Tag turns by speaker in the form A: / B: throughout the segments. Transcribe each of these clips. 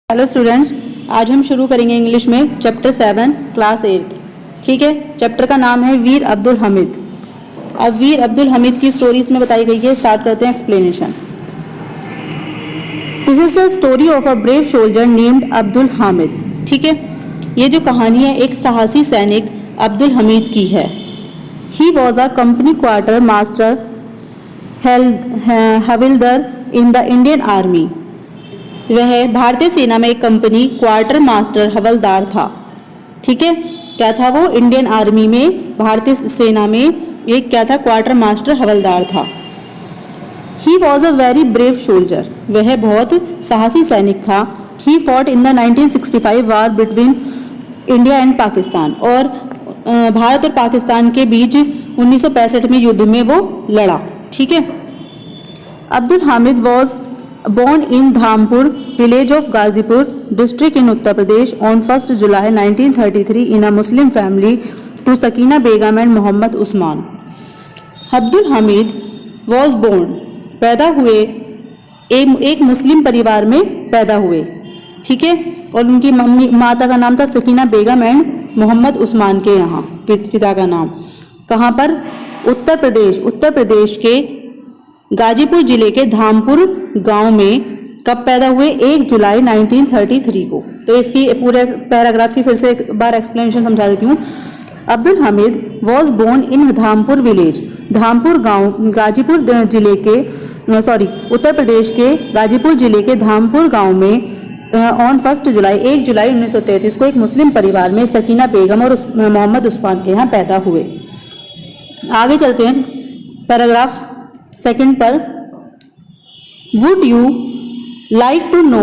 A: Hello students, आज हम शुरू करेंगे इंग्लिश में चैप्टर 7 क्लास 8। ठीक है, चैप्टर का नाम है वीर अब्दुल हमीद। अब वीर अब्दुल हमीद की स्टोरी इसमें बताई गई है। स्टार्ट करते हैं explanation. This is the story of a brave soldier named Abdul Hamid. ठीक है, ये जो कहानी है एक साहसी सैनिक अब्दुल हमीद की है। ही was a company quarter master हविलदार in the Indian army. वह भारतीय सेना में एक कंपनी क्वार्टर मास्टर हवलदार था। ठीक है, क्या था वो? इंडियन आर्मी में, भारतीय सेना में एक क्या था? क्वार्टर मास्टर हवलदार था। ही was a very brave soldier. वह बहुत साहसी सैनिक था। He fought in the 1965 war between India and Pakistan. और भारत और पाकिस्तान के बीच 1965 में युद्ध में वो लड़ा। ठीक है, Abdul Hamid was born in Dhampur village of Gazipur district in Uttar Pradesh on 1st July 1933 in a Muslim family to Sakina Begum and Muhammad Usman. Abdul Hamid was born, पैदा हुए एक मुस्लिम परिवार में पैदा हुए। ठीक है, और उनकी मम्मी माता का नाम था सकीना बेगम एंड मोहम्मद उस्मान के यहाँ पिता का नाम। कहाँ पर? उत्तर प्रदेश के गाजीपुर जिले के धामपुर गांव में कब पैदा हुए? 1 जुलाई 1933 को। तो इसकी पूरे पैराग्राफ की फिर से एक बार एक्सप्लेनेशन समझा देती हूँ। Abdul Hamid was born in Dhampur village. Dhampur गांव गाजीपुर जिले के उत्तर प्रदेश के गाजीपुर जिले के धामपुर गांव में ऑन 1 जुलाई 1933 को एक मुस्लिम परिवार में सकीना बेगम और मोहम्मद उस्मान के यहाँ पैदा हुए। आगे चलते हैं पैराग्राफ सेकंड पर। Would you like to know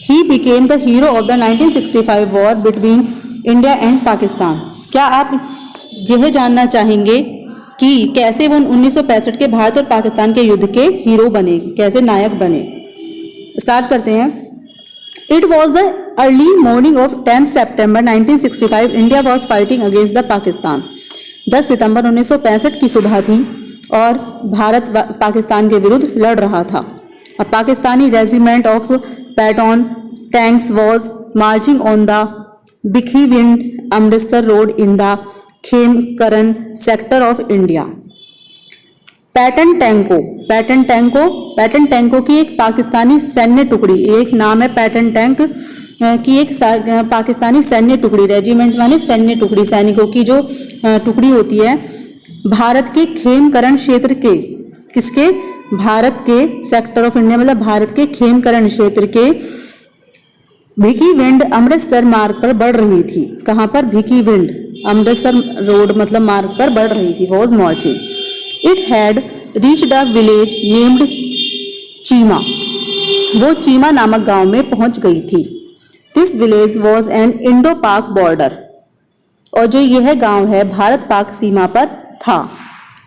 A: he became the hero of the 1965 war between India and Pakistan. क्या आप यह जानना चाहेंगे कि कैसे वो 1965 के भारत और पाकिस्तान के युद्ध के हीरो बने, कैसे नायक बने? स्टार्ट करते हैं। It was the early morning of 10 September 1965 India was fighting against the Pakistan. 10 सितंबर 1965 की सुबह थी और भारत पाकिस्तान के विरुद्ध लड़ रहा था। A Pakistani regiment of Patton tanks was marching on the Bhikhiwind Amritsar road in the Khemkaran sector of India. Patton टैंको की एक पाकिस्तानी सैन्य टुकड़ी, एक नाम है पैटर्न टैंक की एक पाकिस्तानी सैन्य टुकड़ी। रेजिमेंट माने सैन्य टुकड़ी, सैनिकों की जो टुकड़ी होती है। भारत के खेमकरन क्षेत्र के, किसके? भारत के सेक्टर ऑफ इंडिया मतलब भारत के खेमकरन क्षेत्र के भिखीविंड अमृतसर मार्ग पर बढ़ रही थी। कहाँ पर? भिखीविंड अमृतसर रोड मतलब मार्ग पर बढ़ रही थी। Was marching. It had reached a village named Cheema. वो चीमा नामक गांव में पहुंच गई थी। This village was an Indo पाक बॉर्डर। और जो यह गांव है भारत पाक सीमा पर था।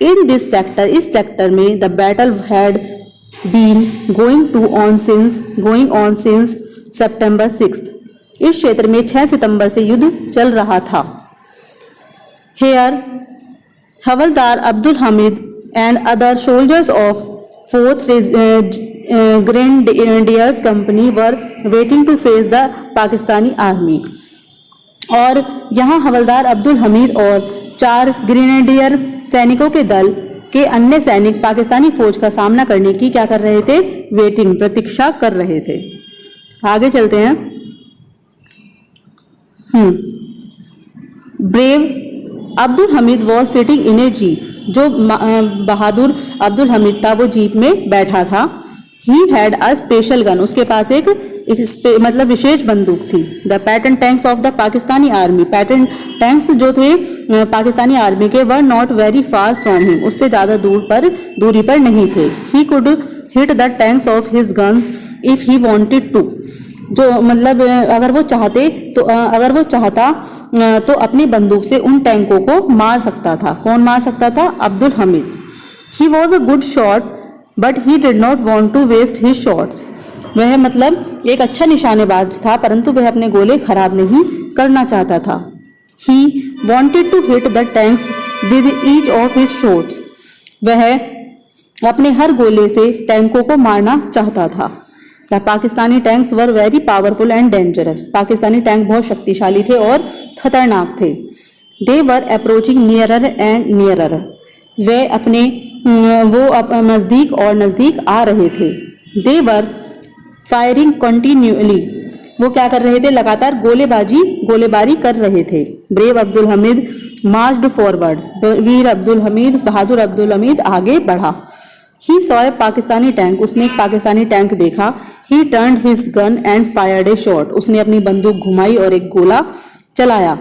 A: इन दिस सेक्टर, इस सेक्टर में the battle had been going on since September 6। इस क्षेत्र में 6 सितंबर से युद्ध चल रहा था। Here havildar Abdul Hamid and other soldiers of 4th grenadiers company were waiting to face the Pakistani army. और यहाँ हवलदार अब्दुल हमीद और 4 ग्रेनेडियर सैनिकों के दल के अन्य सैनिक पाकिस्तानी फौज का सामना करने की क्या कर रहे थे? वेटिंग, प्रतीक्षा कर रहे थे। आगे चलते हैं। Brave Abdul Hamid was sitting in A jeep. जो बहादुर अब्दुल हमीद था वो जीप में बैठा था। He had a special gun. उसके पास एक मतलब विशेष बंदूक थी। The Patton tanks of the Pakistani army. Patton tanks जो थे पाकिस्तानी आर्मी के were not very far from him. उससे ज़्यादा दूरी पर नहीं थे। He could hit the tanks of his guns if he wanted to. जो मतलब अगर वो चाहता तो अपनी बंदूक से उन टैंकों को मार सकता था। कौन मार सकता था? Abdul Hamid. He was a good shot but he did not want to waste his shots. वह मतलब एक अच्छा निशानेबाज था परंतु वह अपने गोले खराब नहीं करना चाहता था। He wanted to hit the tanks with each of his shots. वह अपने हर गोले से टैंकों को मारना चाहता था। The Pakistani tanks were very powerful and dangerous. Pakistani tank बहुत शक्तिशाली थे और खतरनाक थे। They were approaching nearer and nearer. वो नज़दीक और नज़दीक आ रहे थे। They were firing continuously. वो क्या कर रहे थे? लगातार गोलेबारी कर रहे थे। Brave Abdul Hamid marched forward. वीर अब्दुल हमीद, बहादुर अब्दुल हमीद आगे बढ़ा। He saw a Pakistani tank. उसने एक पाकिस्तानी टैंक देखा। He turned his gun and fired a shot. उसने अपनी बंदूक घुमाई और एक गोला चलाया।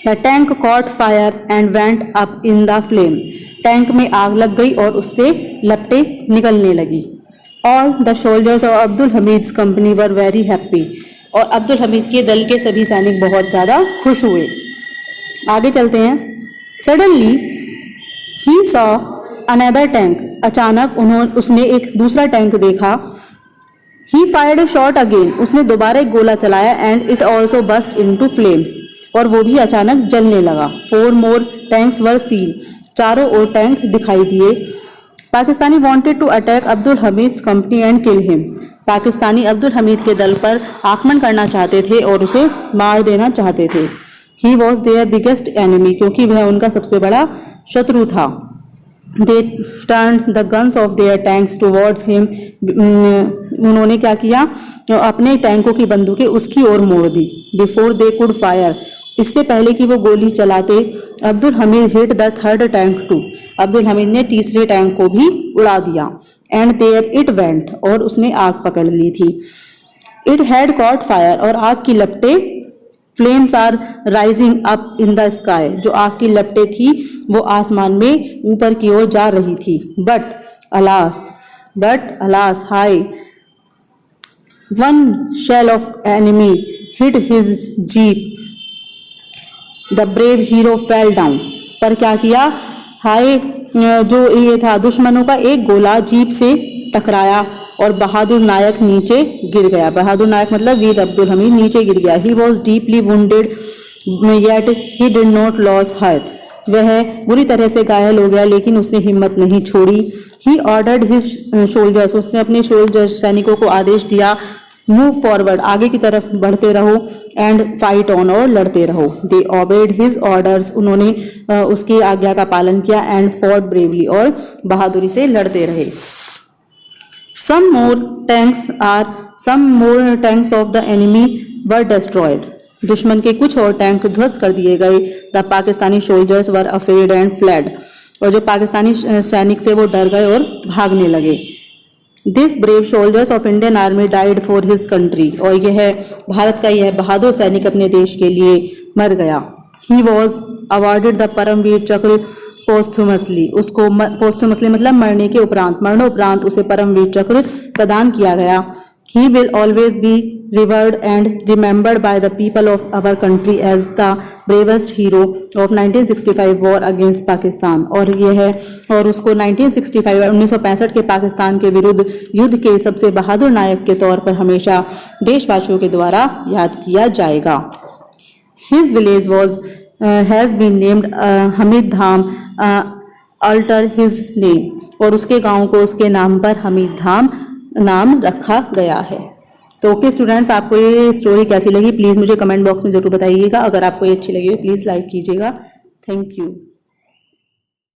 A: The tank caught fire and went up in the flame. Tank में आग लग गई और उससे लपटें निकलने लगी। All the soldiers of Abdul Hamid's company were very happy. और अब्दुल हमीद के दल के सभी सैनिक बहुत ज़्यादा खुश हुए। आगे चलते हैं। Suddenly he saw another tank. अचानक उसने एक दूसरा टैंक देखा। He fired a shot again. उसने दोबारा एक गोला चलाया and it also burst into flames. और वो भी अचानक जलने लगा। 4 मोर टैंक्स वर सीन। चारों ओर टैंक दिखाई दिए। Pakistani wanted to attack Abdul Hamid company and kill him. Pakistani Abdul Hamid के दल पर आक्रमण करना चाहते थे और उसे मार देना चाहते थे। He was their biggest enemy. क्योंकि वह उनका सबसे बड़ा शत्रु था। They turn the guns of their tanks towards him. उन्होंने क्या किया? अपने टैंकों की बंदूकें उसकी ओर मोड़ दी। Before they could fire. इससे पहले कि वो गोली चलाते, Abdul Hamid hit the third tank too. Abdul Hamid ने तीसरे टैंक को भी उड़ा दिया। And there it went. और उसने आग पकड़ ली थी। It had caught fire. और आग की लपटें, flames are rising up in the sky. जो आग की लपटें थी वो आसमान में ऊपर की ओर जा रही थी। But alas hi one shell of enemy hit his jeep. The brave hero fell down. पर क्या किया? हाय जो ये था, दुश्मनों का एक गोला जीप से टकराया और बहादुर नायक नीचे गिर गया। बहादुर नायक मतलब वीर अब्दुल हमीद नीचे गिर गया। He was deeply wounded yet he did not loss heart. वह बुरी तरह से घायल हो गया लेकिन उसने हिम्मत नहीं छोड़ी। He ordered his soldiers. उसने अपने सोल्जर्स सैनिकों को आदेश दिया, मूव फॉरवर्ड, आगे की तरफ बढ़ते रहो, एंड फाइट ऑन, और लड़ते रहो। दे ओबेड हिज ऑर्डर्स। उन्होंने उसकी आज्ञा का पालन किया। And fought bravely. और बहादुरी से लड़ते रहे। Some more tanks of the enemy were destroyed. दुश्मन के कुछ और टैंक ध्वस्त कर दिए गए। The Pakistani soldiers were afraid and fled. और जो पाकिस्तानी सैनिक थे वो डर गए और भागने लगे। This brave soldiers of Indian army died for his country. और यह भारत का यह बहादुर सैनिक अपने देश के लिए मर गया। He was awarded the Paramvir Chakra posthumously. उसको पोस्थुमसली मतलब मरने के उपरांत, मरणोपरांत उसे परमवीर चक्र प्रदान किया गया। He will always be revered and remembered by the people of our country as the bravest hero of 1965 war against Pakistan. और यह है, और उसको 1965 के पाकिस्तान के विरुद्ध युद्ध के सबसे बहादुर नायक के तौर पर हमेशा देशवासियों के द्वारा याद किया जाएगा। His village was has been named Hamid Dham after his name. और उसके गांव को उसके नाम पर हमीद धाम नाम रखा गया है। तो ओके स्टूडेंट्स, आपको ये स्टोरी कैसी लगी प्लीज़ मुझे कमेंट बॉक्स में ज़रूर बताइएगा। अगर आपको ये अच्छी लगी हो प्लीज़ लाइक कीजिएगा। Thank you.